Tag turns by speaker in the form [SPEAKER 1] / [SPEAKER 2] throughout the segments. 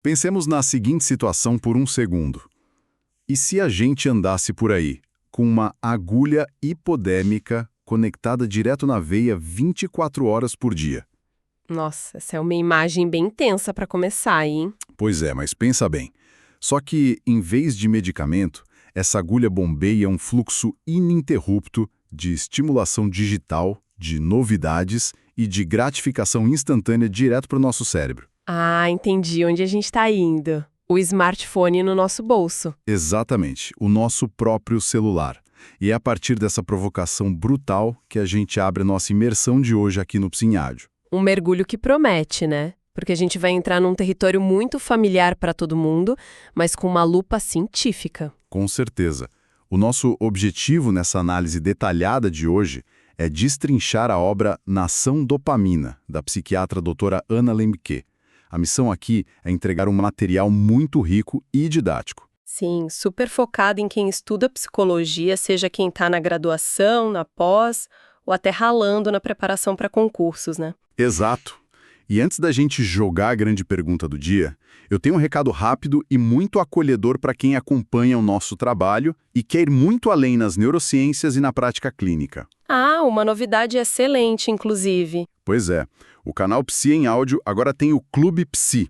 [SPEAKER 1] Pensemos na seguinte situação por um segundo. E se a gente andasse por aí, com uma agulha hipodérmica conectada direto na veia 24 horas por dia?
[SPEAKER 2] Nossa, essa é uma imagem bem intensa para começar, hein?
[SPEAKER 1] Pois é, mas pensa bem. Só que, em vez de medicamento, essa agulha bombeia um fluxo ininterrupto de estimulação digital, de novidades e de gratificação instantânea direto para o nosso cérebro.
[SPEAKER 2] Ah, entendi onde a gente está indo. O smartphone no nosso bolso.
[SPEAKER 1] Exatamente, o nosso próprio celular. E é a partir dessa provocação brutal que a gente abre a nossa imersão de hoje aqui no Psinhádio.
[SPEAKER 2] Um mergulho que promete, né? Porque a gente vai entrar num território muito familiar para todo mundo, mas com uma lupa científica.
[SPEAKER 1] Com certeza. O nosso objetivo nessa análise detalhada de hoje é destrinchar a obra Nação Dopamina, da psiquiatra doutora Anna Lembke. A missão aqui é entregar um material muito rico e didático.
[SPEAKER 2] Sim, super focado em quem estuda psicologia, seja quem está na graduação, na pós, ou até ralando na preparação para concursos, né?
[SPEAKER 1] Exato. E antes da gente jogar a grande pergunta do dia, eu tenho um recado rápido e muito acolhedor para quem acompanha o nosso trabalho e quer ir muito além nas neurociências e na prática clínica.
[SPEAKER 2] Ah, uma novidade excelente, inclusive.
[SPEAKER 1] Pois é, o canal Psi em áudio agora tem o Clube Psi.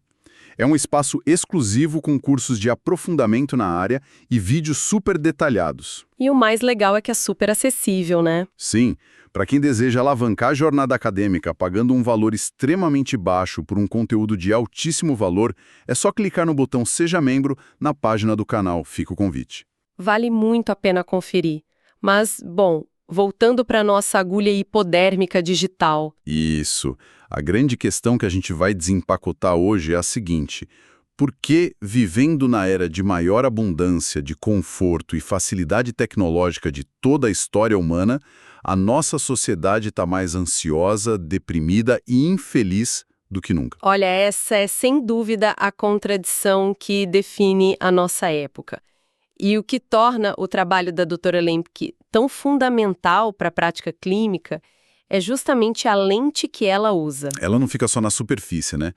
[SPEAKER 1] É um espaço exclusivo com cursos de aprofundamento na área e vídeos super detalhados.
[SPEAKER 2] E o mais legal é que é super acessível, né?
[SPEAKER 1] Sim, para quem deseja alavancar a jornada acadêmica pagando um valor extremamente baixo por um conteúdo de altíssimo valor, é só clicar no botão Seja Membro na página do canal. Fica o convite.
[SPEAKER 2] Vale muito a pena conferir. Mas, bom, voltando para a nossa agulha hipodérmica digital.
[SPEAKER 1] Isso. A grande questão que a gente vai desempacotar hoje é a seguinte: por que, vivendo na era de maior abundância, de conforto e facilidade tecnológica de toda a história humana, a nossa sociedade está mais ansiosa, deprimida e infeliz do que nunca?
[SPEAKER 2] Olha, essa é sem dúvida a contradição que define a nossa época. E o que torna o trabalho da doutora Lembke tão fundamental para a prática clínica é justamente a lente que ela usa.
[SPEAKER 1] Ela não fica só na superfície, né?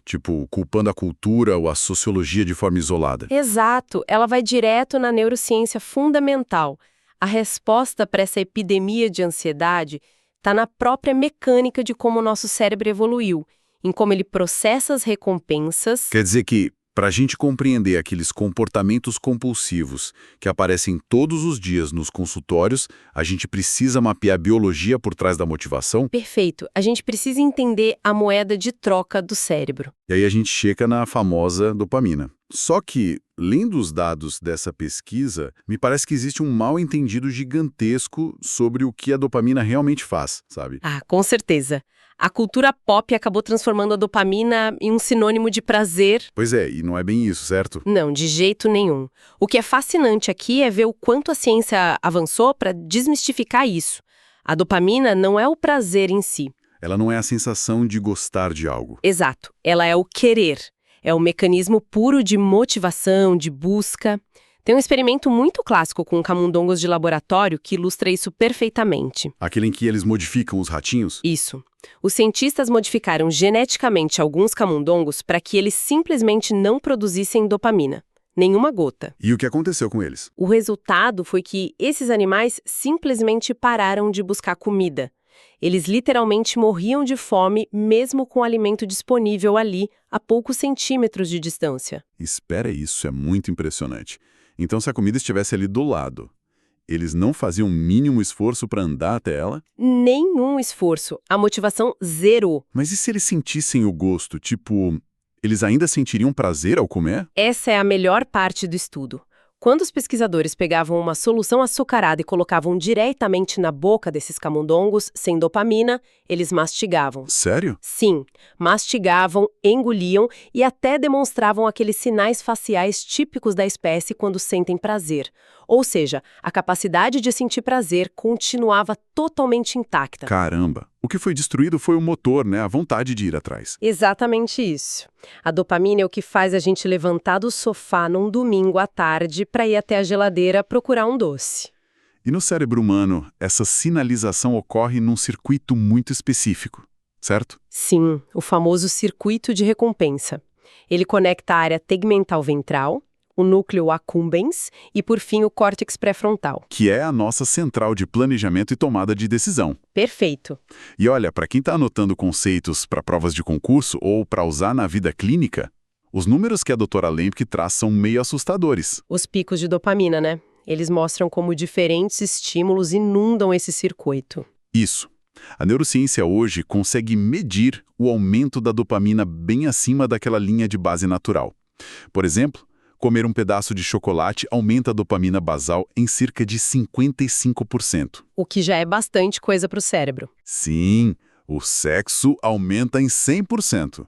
[SPEAKER 1] Tipo, culpando a cultura ou a sociologia de forma isolada.
[SPEAKER 2] Exato, ela vai direto na neurociência fundamental. A resposta para essa epidemia de ansiedade está na própria mecânica de como o nosso cérebro evoluiu, em como ele processa as recompensas.
[SPEAKER 1] Quer dizer que, para a gente compreender aqueles comportamentos compulsivos que aparecem todos os dias nos consultórios, a gente precisa mapear a biologia por trás da motivação?
[SPEAKER 2] Perfeito. A gente precisa entender a moeda de troca do cérebro.
[SPEAKER 1] E aí a gente chega na famosa dopamina. Só que, lendo os dados dessa pesquisa, me parece que existe um mal-entendido gigantesco sobre o que a dopamina realmente faz, sabe?
[SPEAKER 2] Ah, com certeza. A cultura pop acabou transformando a dopamina em um sinônimo de prazer.
[SPEAKER 1] Pois é, e não é bem isso, certo?
[SPEAKER 2] Não, de jeito nenhum. O que é fascinante aqui é ver o quanto a ciência avançou para desmistificar isso. A dopamina não é o prazer em si.
[SPEAKER 1] Ela não é a sensação de gostar de algo.
[SPEAKER 2] Exato. Ela é o querer. É um mecanismo puro de motivação, de busca. Tem um experimento muito clássico com camundongos de laboratório que ilustra isso perfeitamente.
[SPEAKER 1] Aquele em que eles modificam os ratinhos?
[SPEAKER 2] Isso. Os cientistas modificaram geneticamente alguns camundongos para que eles simplesmente não produzissem dopamina. Nenhuma gota.
[SPEAKER 1] E o que aconteceu com eles?
[SPEAKER 2] O resultado foi que esses animais simplesmente pararam de buscar comida. Eles literalmente morriam de fome mesmo com o alimento disponível ali, a poucos centímetros de distância.
[SPEAKER 1] Espera, isso é muito impressionante. Então, se a comida estivesse ali do lado, eles não faziam o mínimo esforço para andar até ela?
[SPEAKER 2] Nenhum esforço. A motivação zero.
[SPEAKER 1] Mas e se eles sentissem o gosto? Tipo, eles ainda sentiriam prazer ao comer?
[SPEAKER 2] Essa é a melhor parte do estudo. Quando os pesquisadores pegavam uma solução açucarada e colocavam diretamente na boca desses camundongos, sem dopamina, eles mastigavam.
[SPEAKER 1] Sério?
[SPEAKER 2] Sim, mastigavam, engoliam e até demonstravam aqueles sinais faciais típicos da espécie quando sentem prazer. Ou seja, a capacidade de sentir prazer continuava totalmente intacta.
[SPEAKER 1] Caramba! O que foi destruído foi o motor, né? A vontade de ir atrás.
[SPEAKER 2] Exatamente isso. A dopamina é o que faz a gente levantar do sofá num domingo à tarde para ir até a geladeira procurar um doce.
[SPEAKER 1] E no cérebro humano, essa sinalização ocorre num circuito muito específico, certo?
[SPEAKER 2] Sim, o famoso circuito de recompensa. Ele conecta a área tegmental ventral, o núcleo accumbens e, por fim, o córtex pré-frontal.
[SPEAKER 1] Que é a nossa central de planejamento e tomada de decisão.
[SPEAKER 2] Perfeito.
[SPEAKER 1] E olha, para quem está anotando conceitos para provas de concurso ou para usar na vida clínica, os números que a doutora Lempke traz são meio assustadores.
[SPEAKER 2] Os picos de dopamina, né? Eles mostram como diferentes estímulos inundam esse circuito.
[SPEAKER 1] Isso. A neurociência hoje consegue medir o aumento da dopamina bem acima daquela linha de base natural. Por exemplo, comer um pedaço de chocolate aumenta a dopamina basal em cerca de 55%.
[SPEAKER 2] O que já é bastante coisa para o cérebro.
[SPEAKER 1] Sim, o sexo aumenta em 100%.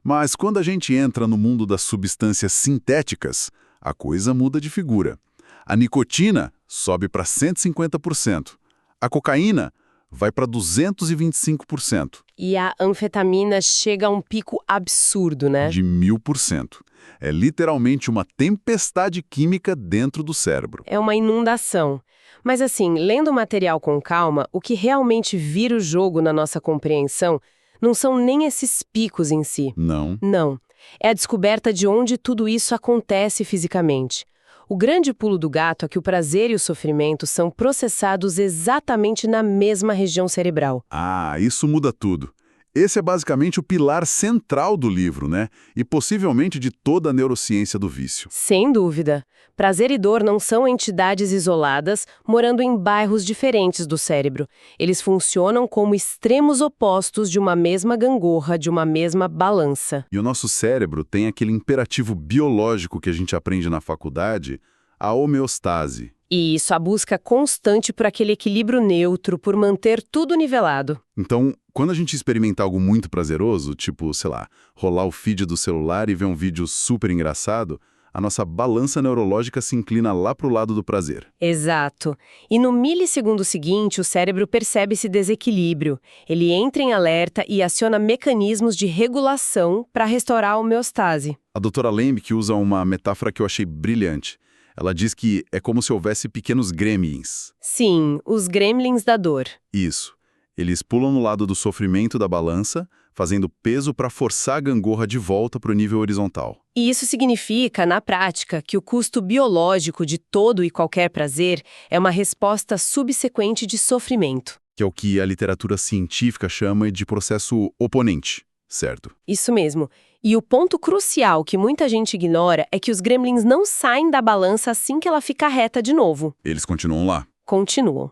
[SPEAKER 1] Mas quando a gente entra no mundo das substâncias sintéticas, a coisa muda de figura. A nicotina sobe para 150%. A cocaína vai para 225%.
[SPEAKER 2] E a anfetamina chega a um pico absurdo, né?
[SPEAKER 1] De 1000%. É literalmente uma tempestade química dentro do cérebro.
[SPEAKER 2] É uma inundação. Mas assim, lendo o material com calma, o que realmente vira o jogo na nossa compreensão não são nem esses picos em si.
[SPEAKER 1] Não.
[SPEAKER 2] Não. É a descoberta de onde tudo isso acontece fisicamente. O grande pulo do gato é que o prazer e o sofrimento são processados exatamente na mesma região cerebral.
[SPEAKER 1] Ah, isso muda tudo. Esse é basicamente o pilar central do livro, né? E possivelmente de toda a neurociência do vício.
[SPEAKER 2] Sem dúvida. Prazer e dor não são entidades isoladas, morando em bairros diferentes do cérebro. Eles funcionam como extremos opostos de uma mesma gangorra, de uma mesma balança.
[SPEAKER 1] E o nosso cérebro tem aquele imperativo biológico que a gente aprende na faculdade, a homeostase.
[SPEAKER 2] E isso, a busca constante por aquele equilíbrio neutro, por manter tudo nivelado.
[SPEAKER 1] Então, quando a gente experimenta algo muito prazeroso, tipo, sei lá, rolar o feed do celular e ver um vídeo super engraçado, a nossa balança neurológica se inclina lá pro lado do prazer.
[SPEAKER 2] Exato. E no milissegundo seguinte, o cérebro percebe esse desequilíbrio. Ele entra em alerta e aciona mecanismos de regulação para restaurar a homeostase.
[SPEAKER 1] A doutora Lembke usa uma metáfora que eu achei brilhante. Ela diz que é como se houvesse pequenos gremlins.
[SPEAKER 2] Sim, os gremlins da dor.
[SPEAKER 1] Isso. Eles pulam no lado do sofrimento da balança, fazendo peso para forçar a gangorra de volta para o nível horizontal.
[SPEAKER 2] E isso significa, na prática, que o custo biológico de todo e qualquer prazer é uma resposta subsequente de sofrimento.
[SPEAKER 1] Que é o que a literatura científica chama de processo oponente, certo?
[SPEAKER 2] Isso mesmo. E o ponto crucial que muita gente ignora é que os gremlins não saem da balança assim que ela fica reta de novo.
[SPEAKER 1] Eles continuam lá.
[SPEAKER 2] Continuam.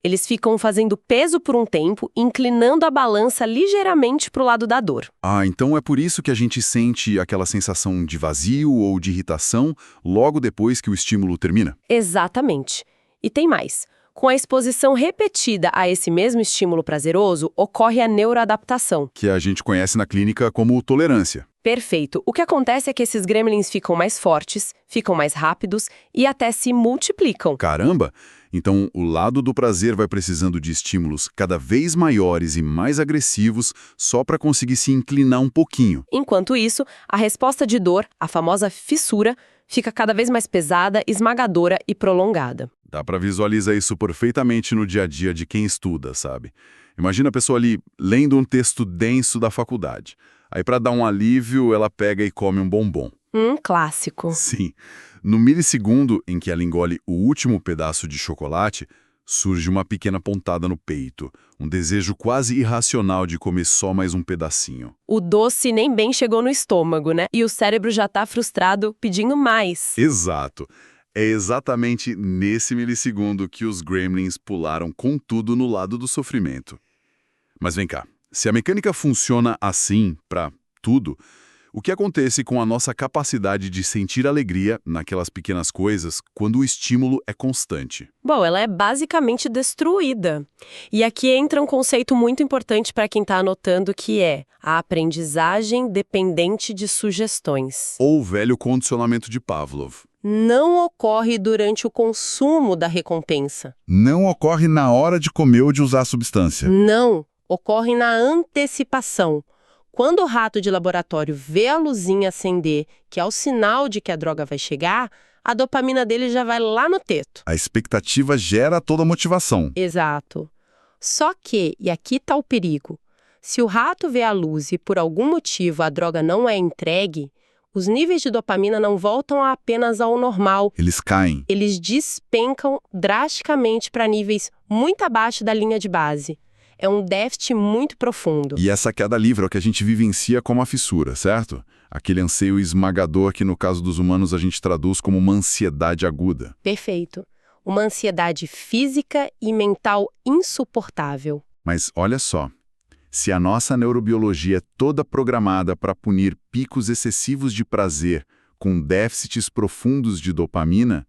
[SPEAKER 2] Eles ficam fazendo peso por um tempo, inclinando a balança ligeiramente para o lado da dor.
[SPEAKER 1] Ah, então é por isso que a gente sente aquela sensação de vazio ou de irritação logo depois que o estímulo termina?
[SPEAKER 2] Exatamente. E tem mais. Com a exposição repetida a esse mesmo estímulo prazeroso, ocorre a neuroadaptação.
[SPEAKER 1] Que a gente conhece na clínica como tolerância.
[SPEAKER 2] Perfeito. O que acontece é que esses gremlins ficam mais fortes, ficam mais rápidos e até se multiplicam.
[SPEAKER 1] Caramba! Então, o lado do prazer vai precisando de estímulos cada vez maiores e mais agressivos só para conseguir se inclinar um pouquinho.
[SPEAKER 2] Enquanto isso, a resposta de dor, a famosa fissura, fica cada vez mais pesada, esmagadora e prolongada.
[SPEAKER 1] Dá para visualizar isso perfeitamente no dia a dia de quem estuda, sabe? Imagina a pessoa ali lendo um texto denso da faculdade. Aí, para dar um alívio, ela pega e come um bombom.
[SPEAKER 2] Clássico.
[SPEAKER 1] Sim. No milissegundo em que ela engole o último pedaço de chocolate, surge uma pequena pontada no peito, um desejo quase irracional de comer só mais um pedacinho.
[SPEAKER 2] O doce nem bem chegou no estômago, né? E o cérebro já tá frustrado, pedindo mais.
[SPEAKER 1] Exato. É exatamente nesse milissegundo que os gremlins pularam com tudo no lado do sofrimento. Mas vem cá, se a mecânica funciona assim para tudo, o que acontece com a nossa capacidade de sentir alegria naquelas pequenas coisas quando o estímulo é constante?
[SPEAKER 2] Bom, ela é basicamente destruída. E aqui entra um conceito muito importante para quem está anotando, que é a aprendizagem dependente de sugestões.
[SPEAKER 1] Ou o velho condicionamento de Pavlov.
[SPEAKER 2] Não ocorre durante o consumo da recompensa.
[SPEAKER 1] Não ocorre na hora de comer ou de usar a substância.
[SPEAKER 2] Não, ocorre na antecipação. Quando o rato de laboratório vê a luzinha acender, que é o sinal de que a droga vai chegar, a dopamina dele já vai lá no teto.
[SPEAKER 1] A expectativa gera toda a motivação.
[SPEAKER 2] Exato. Só que, e aqui está o perigo, Se o rato vê a luz e por algum motivo a droga não é entregue, os níveis de dopamina não voltam apenas ao normal.
[SPEAKER 1] Eles caem.
[SPEAKER 2] Eles despencam drasticamente para níveis muito abaixo da linha de base. É um déficit muito profundo.
[SPEAKER 1] E essa queda livre é o que a gente vivencia como a fissura, certo? Aquele anseio esmagador que, no caso dos humanos, a gente traduz como uma ansiedade aguda.
[SPEAKER 2] Perfeito. Uma ansiedade física e mental insuportável.
[SPEAKER 1] Mas olha só, se a nossa neurobiologia é toda programada para punir picos excessivos de prazer com déficits profundos de dopamina,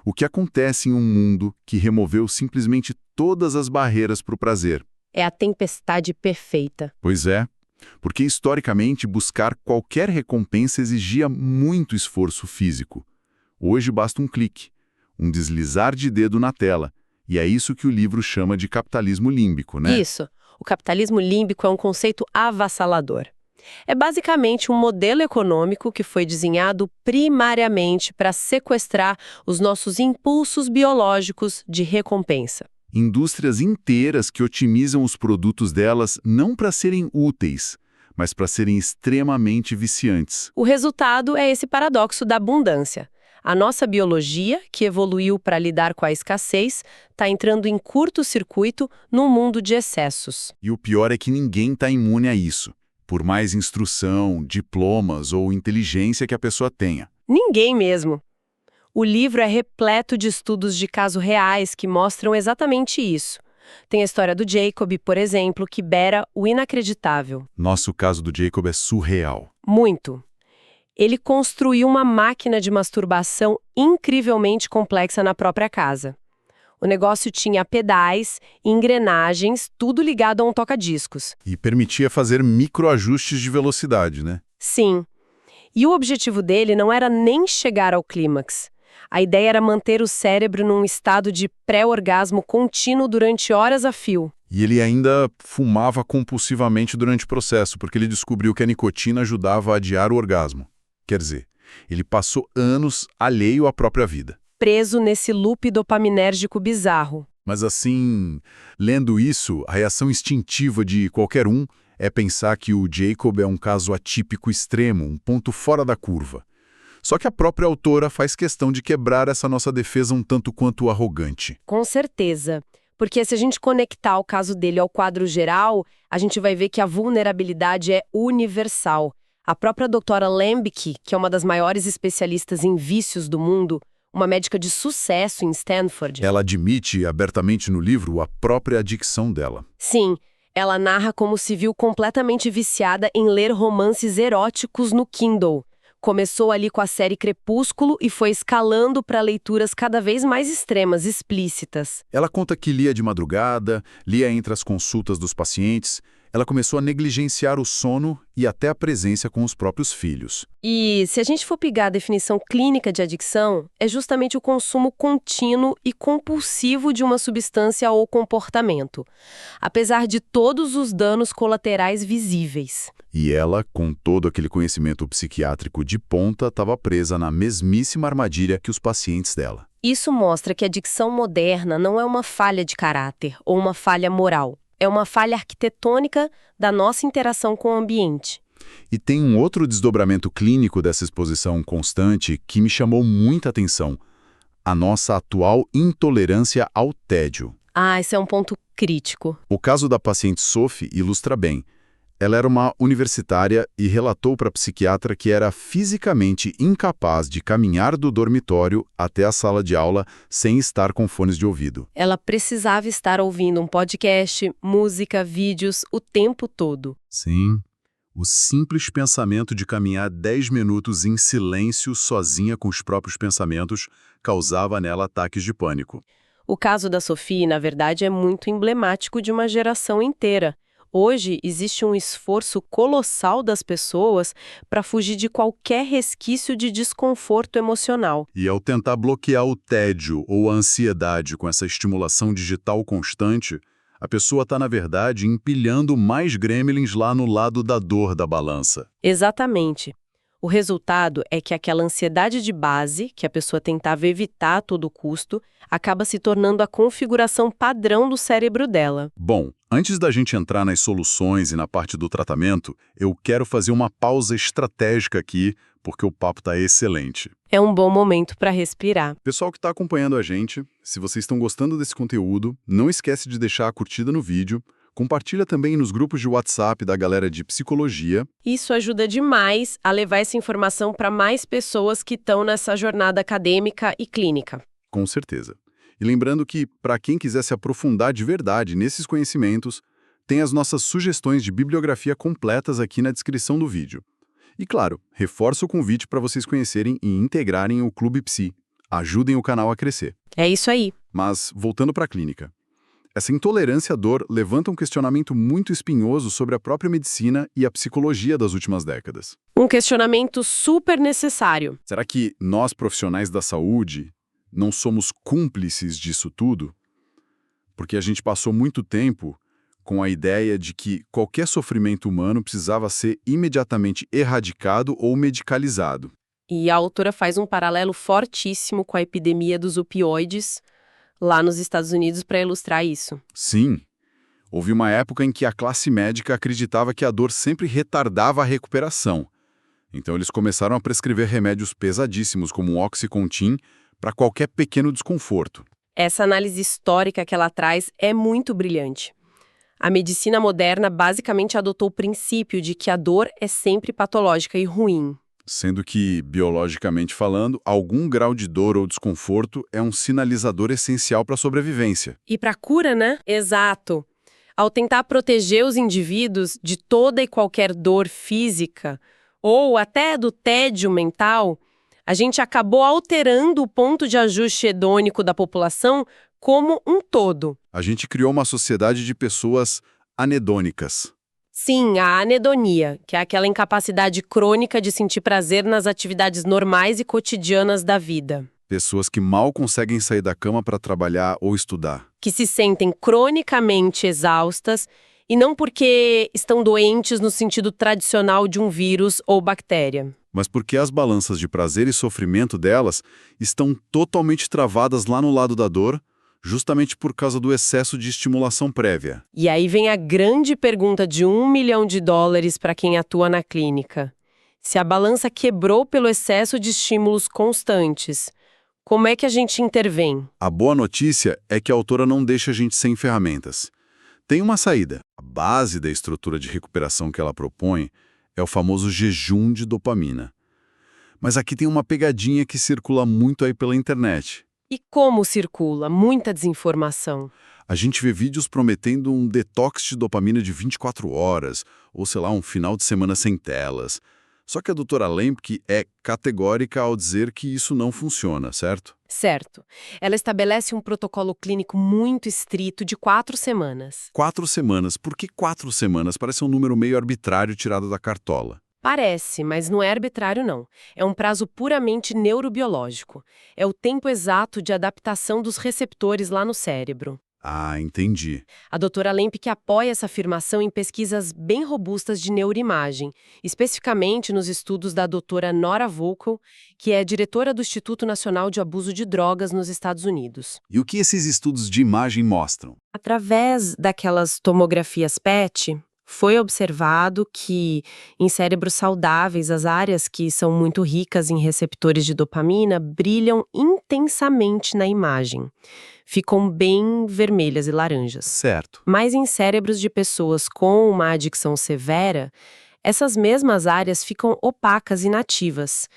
[SPEAKER 1] o que acontece em um mundo que removeu simplesmente todas as barreiras para o prazer?
[SPEAKER 2] É a tempestade perfeita.
[SPEAKER 1] Pois é, porque historicamente buscar qualquer recompensa exigia muito esforço físico. Hoje basta um clique, um deslizar de dedo na tela, e é isso que o livro chama de capitalismo límbico, né?
[SPEAKER 2] Isso. O capitalismo límbico é um conceito avassalador. É basicamente um modelo econômico que foi desenhado primariamente para sequestrar os nossos impulsos biológicos de recompensa.
[SPEAKER 1] Indústrias inteiras que otimizam os produtos delas não para serem úteis, mas para serem extremamente viciantes.
[SPEAKER 2] O resultado é esse paradoxo da abundância. A nossa biologia, que evoluiu para lidar com a escassez, está entrando em curto-circuito num mundo de excessos.
[SPEAKER 1] E o pior é que ninguém está imune a isso, por mais instrução, diplomas ou inteligência que a pessoa tenha.
[SPEAKER 2] Ninguém mesmo. O livro é repleto de estudos de casos reais que mostram exatamente isso. Tem a história do Jacob, por exemplo, que beira o inacreditável.
[SPEAKER 1] Nosso caso do Jacob é surreal.
[SPEAKER 2] Muito. Ele construiu uma máquina de masturbação incrivelmente complexa na própria casa. O negócio tinha pedais, engrenagens, tudo ligado a um toca-discos.
[SPEAKER 1] E permitia fazer microajustes de velocidade, né?
[SPEAKER 2] Sim. E o objetivo dele não era nem chegar ao clímax. A ideia era manter o cérebro num estado de pré-orgasmo contínuo durante horas a fio.
[SPEAKER 1] E ele ainda fumava compulsivamente durante o processo, porque ele descobriu que a nicotina ajudava a adiar o orgasmo. Quer dizer, ele passou anos alheio à própria vida.
[SPEAKER 2] Preso nesse loop dopaminérgico bizarro.
[SPEAKER 1] Mas assim, lendo isso, a reação instintiva de qualquer um é pensar que o Jacob é um caso atípico extremo, um ponto fora da curva. Só que a própria autora faz questão de quebrar essa nossa defesa um tanto quanto arrogante.
[SPEAKER 2] Com certeza. Porque se a gente conectar o caso dele ao quadro geral, a gente vai ver que a vulnerabilidade é universal. A própria doutora Lembke, que é uma das maiores especialistas em vícios do mundo, uma médica de sucesso em Stanford.
[SPEAKER 1] Ela admite abertamente no livro a própria adicção dela.
[SPEAKER 2] Sim, ela narra como se viu completamente viciada em ler romances eróticos no Kindle. Começou ali com a série Crepúsculo e foi escalando para leituras cada vez mais extremas, explícitas.
[SPEAKER 1] Ela conta que lia de madrugada, lia entre as consultas dos pacientes. Ela começou a negligenciar o sono e até a presença com os próprios filhos.
[SPEAKER 2] E se a gente for pegar a definição clínica de adicção, é justamente o consumo contínuo e compulsivo de uma substância ou comportamento, apesar de todos os danos colaterais visíveis.
[SPEAKER 1] E ela, com todo aquele conhecimento psiquiátrico de ponta, estava presa na mesmíssima armadilha que os pacientes dela.
[SPEAKER 2] Isso mostra que a adicção moderna não é uma falha de caráter ou uma falha moral. É uma falha arquitetônica da nossa interação com o ambiente.
[SPEAKER 1] E tem um outro desdobramento clínico dessa exposição constante que me chamou muita atenção: a nossa atual intolerância ao tédio.
[SPEAKER 2] Esse é um ponto crítico.
[SPEAKER 1] O caso da paciente Sophie ilustra bem. Ela era uma universitária e relatou para a psiquiatra que era fisicamente incapaz de caminhar do dormitório até a sala de aula sem estar com fones de ouvido.
[SPEAKER 2] Ela precisava estar ouvindo um podcast, música, vídeos o tempo todo.
[SPEAKER 1] Sim. O simples pensamento de caminhar 10 minutos em silêncio sozinha com os próprios pensamentos causava nela ataques de pânico.
[SPEAKER 2] O caso da Sophie, na verdade, é muito emblemático de uma geração inteira. Hoje, existe um esforço colossal das pessoas para fugir de qualquer resquício de desconforto emocional.
[SPEAKER 1] E ao tentar bloquear o tédio ou a ansiedade com essa estimulação digital constante, a pessoa está, na verdade, empilhando mais gremlins lá no lado da dor da balança.
[SPEAKER 2] Exatamente. O resultado é que aquela ansiedade de base, que a pessoa tentava evitar a todo custo, acaba se tornando a configuração padrão do cérebro dela.
[SPEAKER 1] Bom, Antes da gente entrar nas soluções e na parte do tratamento, eu quero fazer uma pausa estratégica aqui, porque o papo está excelente.
[SPEAKER 2] É um bom momento para respirar.
[SPEAKER 1] Pessoal que está acompanhando a gente, se vocês estão gostando desse conteúdo, não esquece de deixar a curtida no vídeo, compartilha também nos grupos de WhatsApp da galera de psicologia.
[SPEAKER 2] Isso ajuda demais a levar essa informação para mais pessoas que estão nessa jornada acadêmica e clínica.
[SPEAKER 1] Com certeza. E lembrando que, para quem quiser se aprofundar de verdade nesses conhecimentos, tem as nossas sugestões de bibliografia completas aqui na descrição do vídeo. E claro, reforço o convite para vocês conhecerem e integrarem o Clube Psi. Ajudem o canal a crescer.
[SPEAKER 2] É isso aí.
[SPEAKER 1] Mas, voltando para a clínica. Essa intolerância à dor levanta um questionamento muito espinhoso sobre a própria medicina e a psicologia das últimas décadas.
[SPEAKER 2] Um questionamento super necessário.
[SPEAKER 1] Será que nós, profissionais da saúde, não somos cúmplices disso tudo? Porque a gente passou muito tempo com a ideia de que qualquer sofrimento humano precisava ser imediatamente erradicado ou medicalizado.
[SPEAKER 2] E a autora faz um paralelo fortíssimo com a epidemia dos opioides lá nos Estados Unidos para ilustrar isso.
[SPEAKER 1] Sim, houve uma época em que a classe médica acreditava que a dor sempre retardava a recuperação. Então eles começaram a prescrever remédios pesadíssimos como o Oxycontin para qualquer pequeno desconforto.
[SPEAKER 2] Essa análise histórica que ela traz é muito brilhante. A medicina moderna basicamente adotou o princípio de que a dor é sempre patológica e ruim.
[SPEAKER 1] Sendo que, biologicamente falando, algum grau de dor ou desconforto é um sinalizador essencial para a sobrevivência.
[SPEAKER 2] E para a cura, né? Exato. Ao tentar proteger os indivíduos de toda e qualquer dor física, ou até do tédio mental, a gente acabou alterando o ponto de ajuste hedônico da população como um todo.
[SPEAKER 1] A gente criou uma sociedade de pessoas anedônicas.
[SPEAKER 2] Sim, a anedonia, que é aquela incapacidade crônica de sentir prazer nas atividades normais e cotidianas da vida.
[SPEAKER 1] Pessoas que mal conseguem sair da cama para trabalhar ou estudar.
[SPEAKER 2] Que se sentem cronicamente exaustas e não porque estão doentes no sentido tradicional de um vírus ou bactéria.
[SPEAKER 1] Mas porque as balanças de prazer e sofrimento delas estão totalmente travadas lá no lado da dor, justamente por causa do excesso de estimulação prévia.
[SPEAKER 2] E aí vem a grande pergunta de $1 milhão para quem atua na clínica. Se a balança quebrou pelo excesso de estímulos constantes, como é que a gente intervém?
[SPEAKER 1] A boa notícia é que a autora não deixa a gente sem ferramentas. Tem uma saída. A base da estrutura de recuperação que ela propõe é o famoso jejum de dopamina. Mas aqui tem uma pegadinha que circula muito aí pela internet.
[SPEAKER 2] E como circula? Muita desinformação.
[SPEAKER 1] A gente vê vídeos prometendo um detox de dopamina de 24 horas, ou sei lá, um final de semana sem telas. Só que a doutora Lemke é categórica ao dizer que isso não funciona, certo?
[SPEAKER 2] Certo. Ela estabelece um protocolo clínico muito estrito de 4 semanas.
[SPEAKER 1] 4 semanas. Por que 4 semanas? Parece um número meio arbitrário tirado da cartola.
[SPEAKER 2] Parece, mas não é arbitrário não. É um prazo puramente neurobiológico. É o tempo exato de adaptação dos receptores lá no cérebro.
[SPEAKER 1] Ah, entendi.
[SPEAKER 2] A doutora Lemke apoia essa afirmação em pesquisas bem robustas de neuroimagem, especificamente nos estudos da doutora Nora Volkow, que é diretora do Instituto Nacional de Abuso de Drogas nos Estados Unidos.
[SPEAKER 1] E o que esses estudos de imagem mostram?
[SPEAKER 2] Através daquelas tomografias PET, foi observado que, em cérebros saudáveis, as áreas que são muito ricas em receptores de dopamina brilham intensamente na imagem. Ficam bem vermelhas e laranjas.
[SPEAKER 1] Certo.
[SPEAKER 2] Mas em cérebros de pessoas com uma adicção severa, essas mesmas áreas ficam opacas e inativas.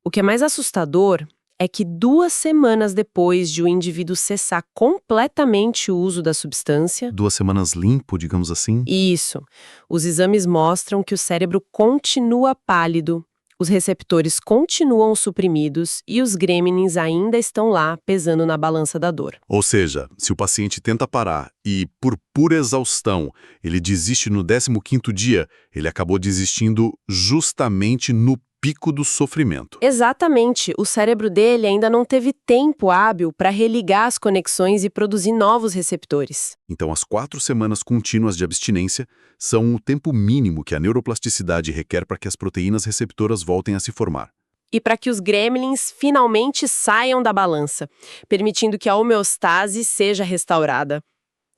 [SPEAKER 2] O que é mais assustador é que 2 semanas depois de o indivíduo cessar completamente o uso da substância...
[SPEAKER 1] 2 semanas limpo, digamos assim?
[SPEAKER 2] Isso. Os exames mostram que o cérebro continua pálido, os receptores continuam suprimidos e os gremlins ainda estão lá pesando na balança da dor.
[SPEAKER 1] Ou seja, se o paciente tenta parar e, por pura exaustão, ele desiste no 15º dia, ele acabou desistindo justamente no pico do sofrimento.
[SPEAKER 2] Exatamente. O cérebro dele ainda não teve tempo hábil para religar as conexões e produzir novos receptores.
[SPEAKER 1] Então, as 4 semanas contínuas de abstinência são o tempo mínimo que a neuroplasticidade requer para que as proteínas receptoras voltem a se formar.
[SPEAKER 2] E para que os gremlins finalmente saiam da balança, permitindo que a homeostase seja restaurada.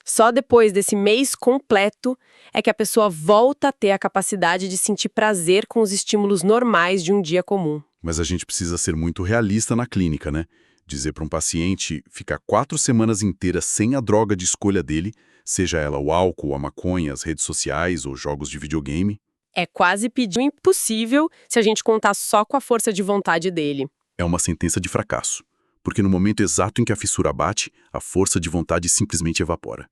[SPEAKER 2] Só depois desse mês completo é que a pessoa volta a ter a capacidade de sentir prazer com os estímulos normais de um dia comum.
[SPEAKER 1] Mas a gente precisa ser muito realista na clínica, né? Dizer para um paciente ficar 4 semanas inteiras sem a droga de escolha dele, seja ela o álcool, a maconha, as redes sociais ou jogos de videogame,
[SPEAKER 2] É quase pedir o impossível se a gente contar só com a força de vontade dele.
[SPEAKER 1] é uma sentença de fracasso. Porque no momento exato em que a fissura bate, a força de vontade simplesmente evapora.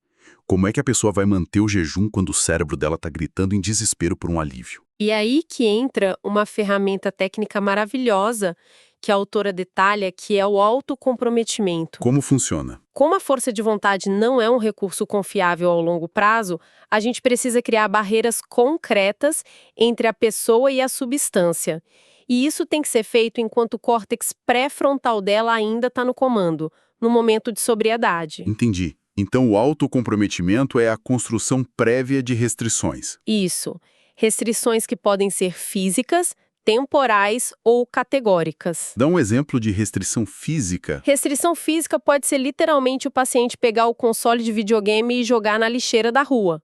[SPEAKER 1] Como é que a pessoa vai manter o jejum quando o cérebro dela está gritando em desespero por um alívio?
[SPEAKER 2] E aí que entra uma ferramenta técnica maravilhosa que a autora detalha, que é o autocomprometimento.
[SPEAKER 1] Como funciona?
[SPEAKER 2] Como a força de vontade não é um recurso confiável ao longo prazo, a gente precisa criar barreiras concretas entre a pessoa e a substância. E isso tem que ser feito enquanto o córtex pré-frontal dela ainda está no comando, no momento de sobriedade.
[SPEAKER 1] Entendi. Então o autocomprometimento é a construção prévia de restrições.
[SPEAKER 2] Isso. Restrições que podem ser físicas, temporais ou categóricas.
[SPEAKER 1] Dá um exemplo de restrição física.
[SPEAKER 2] Restrição física pode ser literalmente o paciente pegar o console de videogame e jogar na lixeira da rua.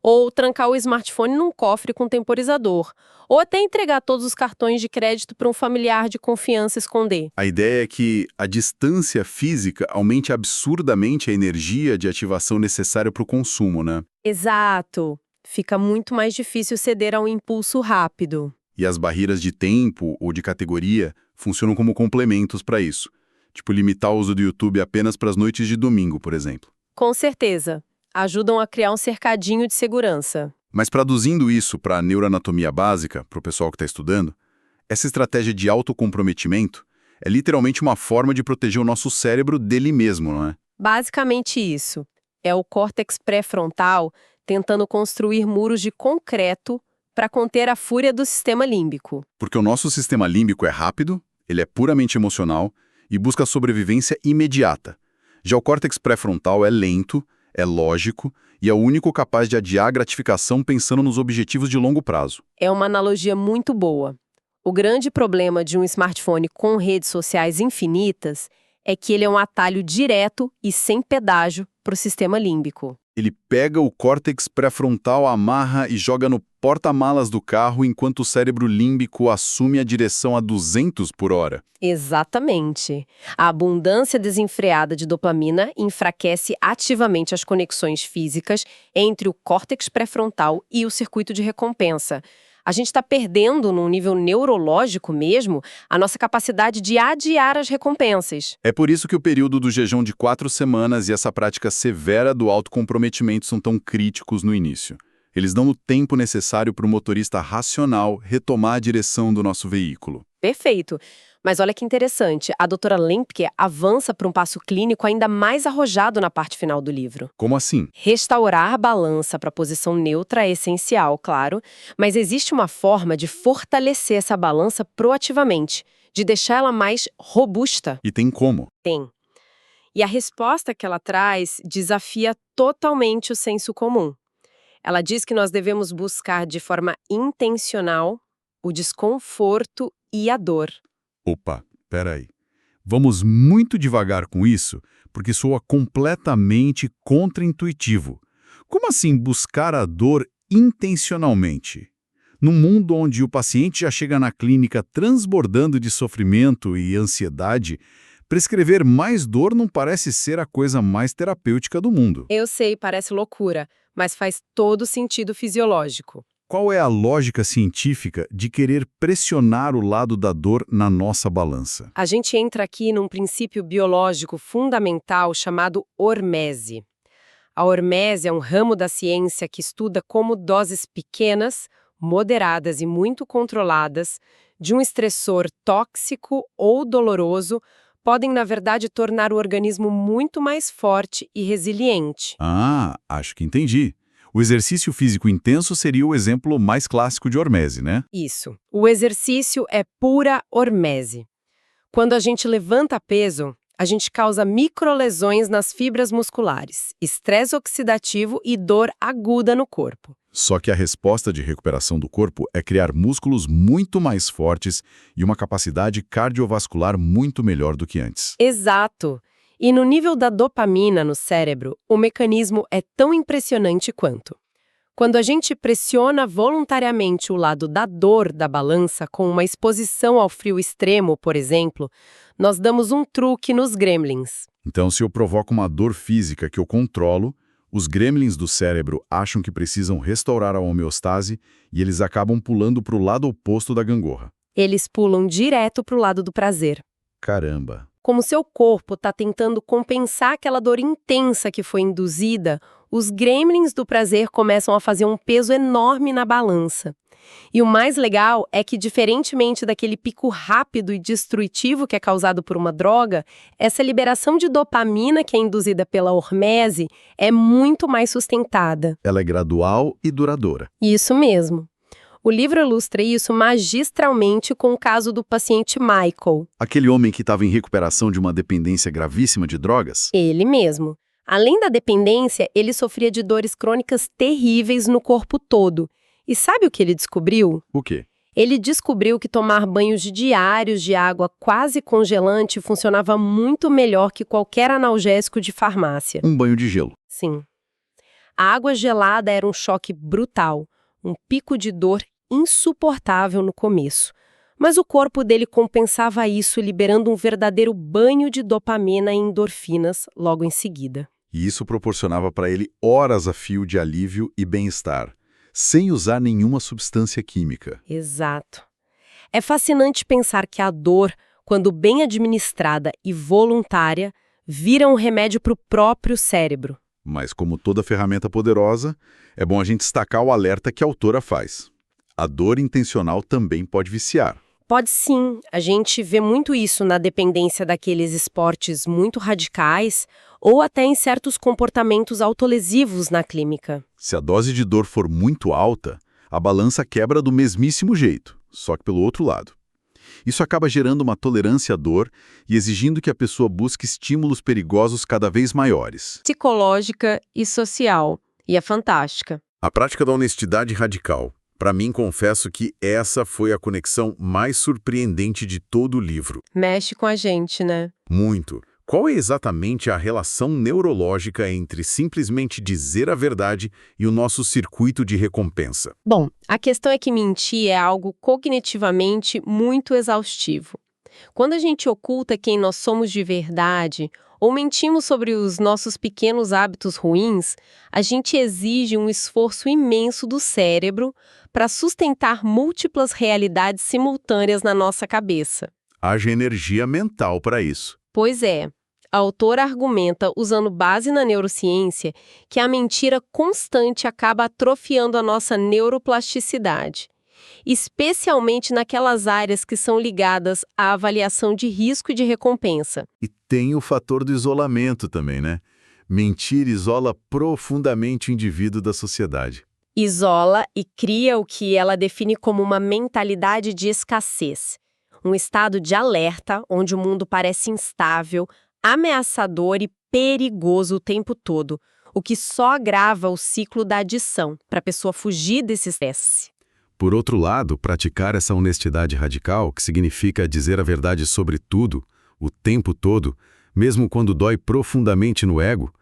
[SPEAKER 2] Ou trancar o smartphone num cofre com temporizador. Ou até entregar todos os cartões de crédito para um familiar de confiança esconder.
[SPEAKER 1] A ideia é que a distância física aumente absurdamente a energia de ativação necessária para o consumo, né?
[SPEAKER 2] Exato. Fica muito mais difícil ceder a um impulso rápido.
[SPEAKER 1] E as barreiras de tempo ou de categoria funcionam como complementos para isso. Tipo, limitar o uso do YouTube apenas para as noites de domingo, por exemplo.
[SPEAKER 2] Com certeza. Ajudam a criar um cercadinho de segurança.
[SPEAKER 1] Mas traduzindo isso para a neuroanatomia básica, para o pessoal que está estudando, essa estratégia de autocomprometimento é literalmente uma forma de proteger o nosso cérebro dele mesmo, não é?
[SPEAKER 2] Basicamente isso. É o córtex pré-frontal tentando construir muros de concreto para conter a fúria do sistema límbico.
[SPEAKER 1] Porque o nosso sistema límbico é rápido, ele é puramente emocional e busca sobrevivência imediata. Já o córtex pré-frontal é lento, é lógico e é o único capaz de adiar a gratificação pensando nos objetivos de longo prazo.
[SPEAKER 2] É uma analogia muito boa. O grande problema de um smartphone com redes sociais infinitas é que ele é um atalho direto e sem pedágio para o sistema límbico.
[SPEAKER 1] Ele pega o córtex pré-frontal, amarra e joga no porta-malas do carro enquanto o cérebro límbico assume a direção a 200 por hora.
[SPEAKER 2] Exatamente. A abundância desenfreada de dopamina enfraquece ativamente as conexões físicas entre o córtex pré-frontal e o circuito de recompensa. A gente está perdendo, num nível neurológico mesmo, a nossa capacidade de adiar as recompensas.
[SPEAKER 1] É por isso que o período do jejum de 4 semanas e essa prática severa do autocomprometimento são tão críticos no início. Eles dão o tempo necessário para o motorista racional retomar a direção do nosso veículo.
[SPEAKER 2] Perfeito. Mas olha que interessante, a doutora Lempke avança para um passo clínico ainda mais arrojado na parte final do livro.
[SPEAKER 1] Como assim?
[SPEAKER 2] Restaurar a balança para a posição neutra é essencial, claro, mas existe uma forma de fortalecer essa balança proativamente, de deixar ela mais robusta.
[SPEAKER 1] E tem como?
[SPEAKER 2] Tem. E a resposta que ela traz desafia totalmente o senso comum. Ela diz que nós devemos buscar de forma intencional o desconforto e a dor.
[SPEAKER 1] Opa, peraí. Vamos muito devagar com isso, porque soa completamente contraintuitivo. Como assim buscar a dor intencionalmente? Num mundo onde o paciente já chega na clínica transbordando de sofrimento e ansiedade, prescrever mais dor não parece ser a coisa mais terapêutica do mundo.
[SPEAKER 2] Eu sei, parece loucura, mas faz todo sentido fisiológico.
[SPEAKER 1] Qual é a lógica científica de querer pressionar o lado da dor na nossa balança?
[SPEAKER 2] A gente entra aqui num princípio biológico fundamental chamado hormese. A hormese é um ramo da ciência que estuda como doses pequenas, moderadas e muito controladas de um estressor tóxico ou doloroso podem, na verdade, tornar o organismo muito mais forte e resiliente.
[SPEAKER 1] Ah, acho que entendi. O exercício físico intenso seria o exemplo mais clássico de hormese, né?
[SPEAKER 2] Isso. O exercício é pura hormese. Quando a gente levanta peso, a gente causa microlesões nas fibras musculares, estresse oxidativo e dor aguda no corpo.
[SPEAKER 1] Só que a resposta de recuperação do corpo é criar músculos muito mais fortes e uma capacidade cardiovascular muito melhor do que antes.
[SPEAKER 2] Exato. E no nível da dopamina no cérebro, o mecanismo é tão impressionante quanto. Quando a gente pressiona voluntariamente o lado da dor da balança com uma exposição ao frio extremo, por exemplo, nós damos um truque nos gremlins.
[SPEAKER 1] Então, se eu provoco uma dor física que eu controlo, os gremlins do cérebro acham que precisam restaurar a homeostase e eles acabam pulando para o lado oposto da gangorra.
[SPEAKER 2] Eles pulam direto para o lado do prazer.
[SPEAKER 1] Caramba!
[SPEAKER 2] Como seu corpo está tentando compensar aquela dor intensa que foi induzida, os gremlins do prazer começam a fazer um peso enorme na balança. E o mais legal é que, diferentemente daquele pico rápido e destrutivo que é causado por uma droga, essa liberação de dopamina que é induzida pela hormese é muito mais sustentada.
[SPEAKER 1] Ela é gradual e duradoura.
[SPEAKER 2] Isso mesmo. O livro ilustra isso magistralmente com o caso do paciente Michael.
[SPEAKER 1] Aquele homem que estava em recuperação de uma dependência gravíssima de drogas?
[SPEAKER 2] Ele mesmo. Além da dependência, ele sofria de dores crônicas terríveis no corpo todo. E sabe o que ele descobriu?
[SPEAKER 1] O quê?
[SPEAKER 2] Ele descobriu que tomar banhos diários de água quase congelante funcionava muito melhor que qualquer analgésico de farmácia.
[SPEAKER 1] Um banho de gelo.
[SPEAKER 2] Sim. A água gelada era um choque brutal, um pico de dor insuportável no começo. Mas o corpo dele compensava isso, liberando um verdadeiro banho de dopamina e endorfinas logo em seguida.
[SPEAKER 1] E isso proporcionava para ele horas a fio de alívio e bem-estar, sem usar nenhuma substância química.
[SPEAKER 2] Exato. É fascinante pensar que a dor, quando bem administrada e voluntária, vira um remédio para o próprio cérebro.
[SPEAKER 1] Mas, como toda ferramenta poderosa, é bom a gente destacar o alerta que a autora faz. A dor intencional também pode viciar.
[SPEAKER 2] Pode sim, a gente vê muito isso na dependência daqueles esportes muito radicais ou até em certos comportamentos autolesivos na clínica.
[SPEAKER 1] Se a dose de dor for muito alta, a balança quebra do mesmíssimo jeito, só que pelo outro lado. Isso acaba gerando uma tolerância à dor e exigindo que a pessoa busque estímulos perigosos cada vez maiores.
[SPEAKER 2] Psicológica e social. E é fantástica.
[SPEAKER 1] A prática da honestidade radical. Para mim, confesso que essa foi a conexão mais surpreendente de todo o livro.
[SPEAKER 2] Mexe com a gente, né?
[SPEAKER 1] Muito. Qual é exatamente a relação neurológica entre simplesmente dizer a verdade e o nosso circuito de recompensa?
[SPEAKER 2] Bom, a questão é que mentir é algo cognitivamente muito exaustivo. Quando a gente oculta quem nós somos de verdade ou mentimos sobre os nossos pequenos hábitos ruins, a gente exige um esforço imenso do cérebro para sustentar múltiplas realidades simultâneas na nossa cabeça.
[SPEAKER 1] Haja energia mental para isso.
[SPEAKER 2] Pois é. A autora argumenta, usando base na neurociência, que a mentira constante acaba atrofiando a nossa neuroplasticidade, especialmente naquelas áreas que são ligadas à avaliação de risco e de recompensa.
[SPEAKER 1] E tem o fator do isolamento também, né? Mentir isola profundamente o indivíduo da sociedade.
[SPEAKER 2] Isola e cria o que ela define como uma mentalidade de escassez, um estado de alerta onde o mundo parece instável, ameaçador e perigoso o tempo todo, o que só agrava o ciclo da adição, para a pessoa fugir desse estresse.
[SPEAKER 1] Por outro lado, praticar essa honestidade radical, que significa dizer a verdade sobre tudo, o tempo todo, mesmo quando dói profundamente no ego,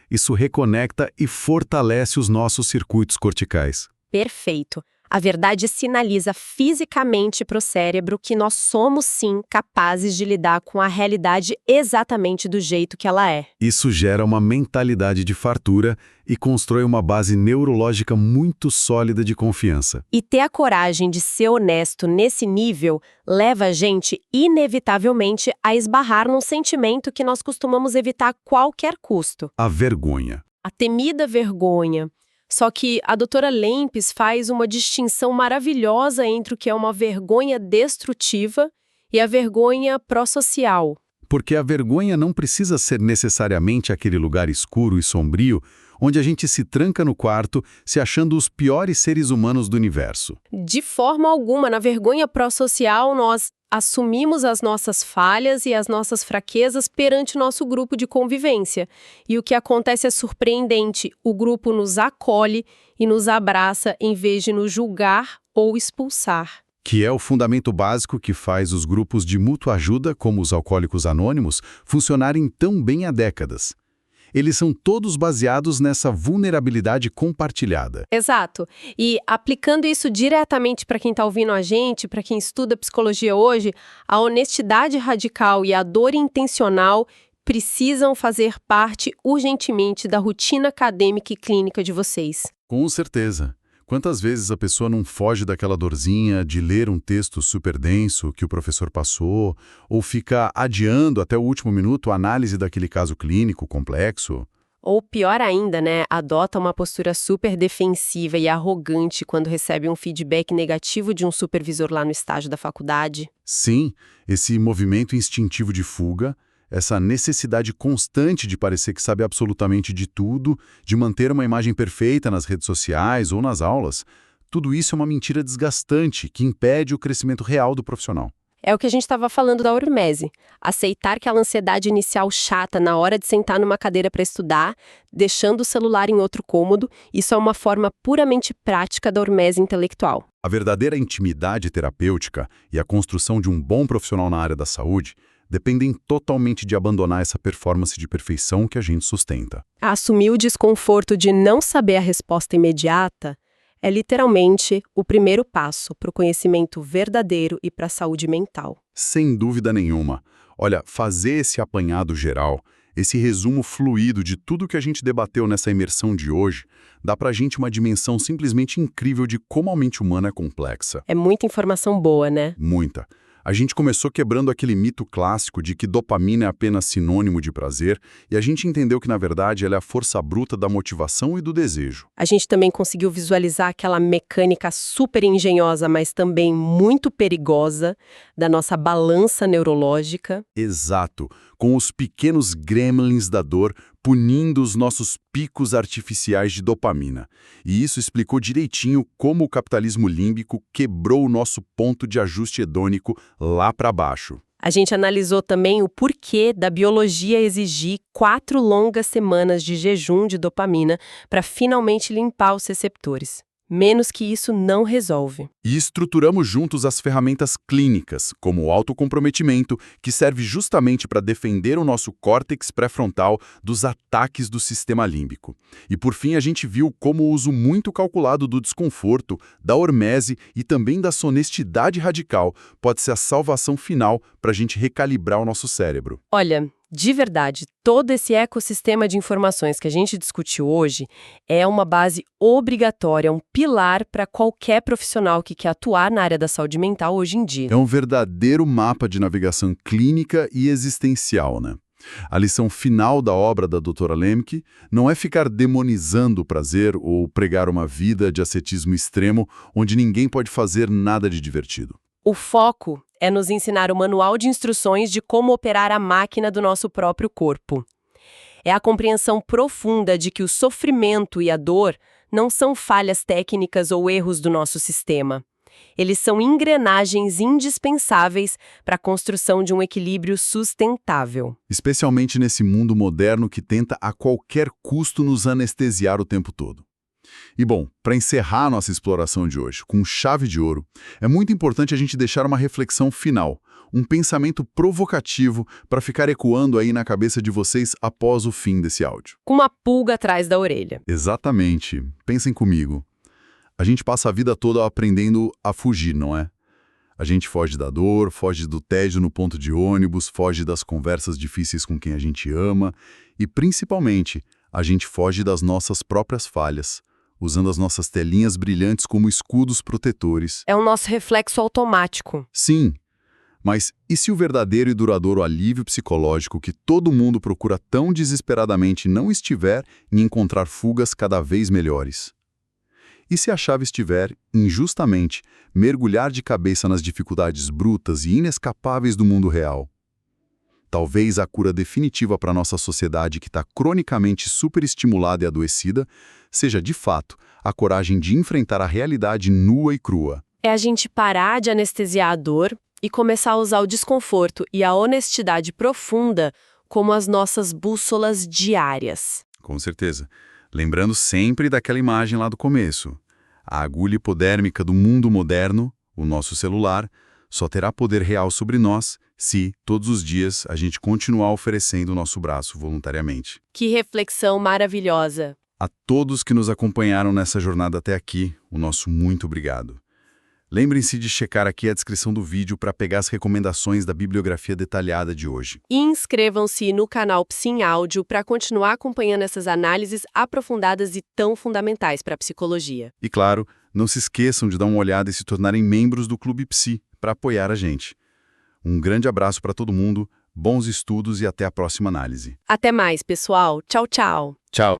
[SPEAKER 1] isso reconecta e fortalece os nossos circuitos corticais.
[SPEAKER 2] Perfeito. A verdade sinaliza fisicamente para o cérebro que nós somos, sim, capazes de lidar com a realidade exatamente do jeito que ela é.
[SPEAKER 1] Isso gera uma mentalidade de fartura e constrói uma base neurológica muito sólida de confiança.
[SPEAKER 2] E ter a coragem de ser honesto nesse nível leva a gente, inevitavelmente, a esbarrar num sentimento que nós costumamos evitar a qualquer custo.
[SPEAKER 1] A vergonha.
[SPEAKER 2] A temida vergonha. Só que a doutora Lempes faz uma distinção maravilhosa entre o que é uma vergonha destrutiva e a vergonha pró-social.
[SPEAKER 1] Porque a vergonha não precisa ser necessariamente aquele lugar escuro e sombrio onde a gente se tranca no quarto se achando os piores seres humanos do universo.
[SPEAKER 2] De forma alguma, na vergonha pró-social, nós assumimos as nossas falhas e as nossas fraquezas perante o nosso grupo de convivência. E o que acontece é surpreendente. O grupo nos acolhe e nos abraça em vez de nos julgar ou expulsar.
[SPEAKER 1] Que é o fundamento básico que faz os grupos de mútua ajuda, como os Alcoólicos Anônimos, funcionarem tão bem há décadas. Eles são todos baseados nessa vulnerabilidade compartilhada.
[SPEAKER 2] Exato. E aplicando isso diretamente para quem está ouvindo a gente, para quem estuda psicologia hoje, a honestidade radical e a dor intencional precisam fazer parte urgentemente da rotina acadêmica e clínica de vocês.
[SPEAKER 1] Com certeza. Quantas vezes a pessoa não foge daquela dorzinha de ler um texto super denso que o professor passou, ou fica adiando até o último minuto a análise daquele caso clínico complexo?
[SPEAKER 2] Ou pior ainda, né? Adota uma postura super defensiva e arrogante quando recebe um feedback negativo de um supervisor lá no estágio da faculdade.
[SPEAKER 1] Sim, esse movimento instintivo de fuga, essa necessidade constante de parecer que sabe absolutamente de tudo, de manter uma imagem perfeita nas redes sociais ou nas aulas, tudo isso é uma mentira desgastante que impede o crescimento real do profissional.
[SPEAKER 2] É o que a gente estava falando da hormese. Aceitar aquela ansiedade inicial chata na hora de sentar numa cadeira para estudar, deixando o celular em outro cômodo, isso é uma forma puramente prática da hormese intelectual.
[SPEAKER 1] A verdadeira intimidade terapêutica e a construção de um bom profissional na área da saúde dependem totalmente de abandonar essa performance de perfeição que a gente sustenta.
[SPEAKER 2] Assumir o desconforto de não saber a resposta imediata é literalmente o primeiro passo para o conhecimento verdadeiro e para a saúde mental.
[SPEAKER 1] Sem dúvida nenhuma. Olha, fazer esse apanhado geral, esse resumo fluido de tudo que a gente debateu nessa imersão de hoje, dá pra gente uma dimensão simplesmente incrível de como a mente humana é complexa.
[SPEAKER 2] É muita informação boa, né?
[SPEAKER 1] Muita. A gente começou quebrando aquele mito clássico de que dopamina é apenas sinônimo de prazer, e a gente entendeu que, na verdade, ela é a força bruta da motivação e do desejo.
[SPEAKER 2] A gente também conseguiu visualizar aquela mecânica super engenhosa, mas também muito perigosa, da nossa balança neurológica.
[SPEAKER 1] Exato, com os pequenos gremlins da dor punindo os nossos picos artificiais de dopamina. E isso explicou direitinho como o capitalismo límbico quebrou o nosso ponto de ajuste hedônico lá para baixo.
[SPEAKER 2] A gente analisou também o porquê da biologia exigir 4 longas semanas de jejum de dopamina para finalmente limpar os receptores. Menos que isso não resolve.
[SPEAKER 1] E estruturamos juntos as ferramentas clínicas, como o autocomprometimento, que serve justamente para defender o nosso córtex pré-frontal dos ataques do sistema límbico. E por fim a gente viu como o uso muito calculado do desconforto, da hormese e também da honestidade radical pode ser a salvação final para a gente recalibrar o nosso cérebro.
[SPEAKER 2] Olha, de verdade, todo esse ecossistema de informações que a gente discutiu hoje é uma base obrigatória, um pilar para qualquer profissional que quer atuar na área da saúde mental hoje em dia.
[SPEAKER 1] É um verdadeiro mapa de navegação clínica e existencial, né? A lição final da obra da doutora Lemke não é ficar demonizando o prazer ou pregar uma vida de ascetismo extremo onde ninguém pode fazer nada de divertido.
[SPEAKER 2] O foco é nos ensinar o manual de instruções de como operar a máquina do nosso próprio corpo. É a compreensão profunda de que o sofrimento e a dor não são falhas técnicas ou erros do nosso sistema. Eles são engrenagens indispensáveis para a construção de um equilíbrio sustentável.
[SPEAKER 1] Especialmente nesse mundo moderno que tenta a qualquer custo nos anestesiar o tempo todo. E bom, para encerrar a nossa exploração de hoje, com chave de ouro, é muito importante a gente deixar uma reflexão final, um pensamento provocativo para ficar ecoando aí na cabeça de vocês após o fim desse áudio.
[SPEAKER 2] Com uma pulga atrás da orelha.
[SPEAKER 1] Exatamente. Pensem comigo. A gente passa a vida toda aprendendo a fugir, não é? A gente foge da dor, foge do tédio no ponto de ônibus, foge das conversas difíceis com quem a gente ama e, principalmente, a gente foge das nossas próprias falhas, usando as nossas telinhas brilhantes como escudos protetores.
[SPEAKER 2] É o nosso reflexo automático.
[SPEAKER 1] Sim, mas e se o verdadeiro e duradouro alívio psicológico que todo mundo procura tão desesperadamente não estiver em encontrar fugas cada vez melhores? E se a chave estiver, injustamente, mergulhar de cabeça nas dificuldades brutas e inescapáveis do mundo real? Talvez a cura definitiva para nossa sociedade que está cronicamente superestimulada e adoecida seja, de fato, a coragem de enfrentar a realidade nua e crua.
[SPEAKER 2] É a gente parar de anestesiar a dor e começar a usar o desconforto e a honestidade profunda como as nossas bússolas diárias.
[SPEAKER 1] Com certeza. Lembrando sempre daquela imagem lá do começo. A agulha hipodérmica do mundo moderno, o nosso celular, só terá poder real sobre nós se, todos os dias, a gente continuar oferecendo o nosso braço voluntariamente.
[SPEAKER 2] Que reflexão maravilhosa!
[SPEAKER 1] A todos que nos acompanharam nessa jornada até aqui, o nosso muito obrigado. Lembrem-se de checar aqui a descrição do vídeo para pegar as recomendações da bibliografia detalhada de hoje.
[SPEAKER 2] E inscrevam-se no canal Psim Áudio para continuar acompanhando essas análises aprofundadas e tão fundamentais para a psicologia.
[SPEAKER 1] E claro, não se esqueçam de dar uma olhada e se tornarem membros do Clube Psi para apoiar a gente. Um grande abraço para todo mundo, bons estudos e até a próxima análise.
[SPEAKER 2] Até mais, pessoal. Tchau, tchau.
[SPEAKER 1] Tchau!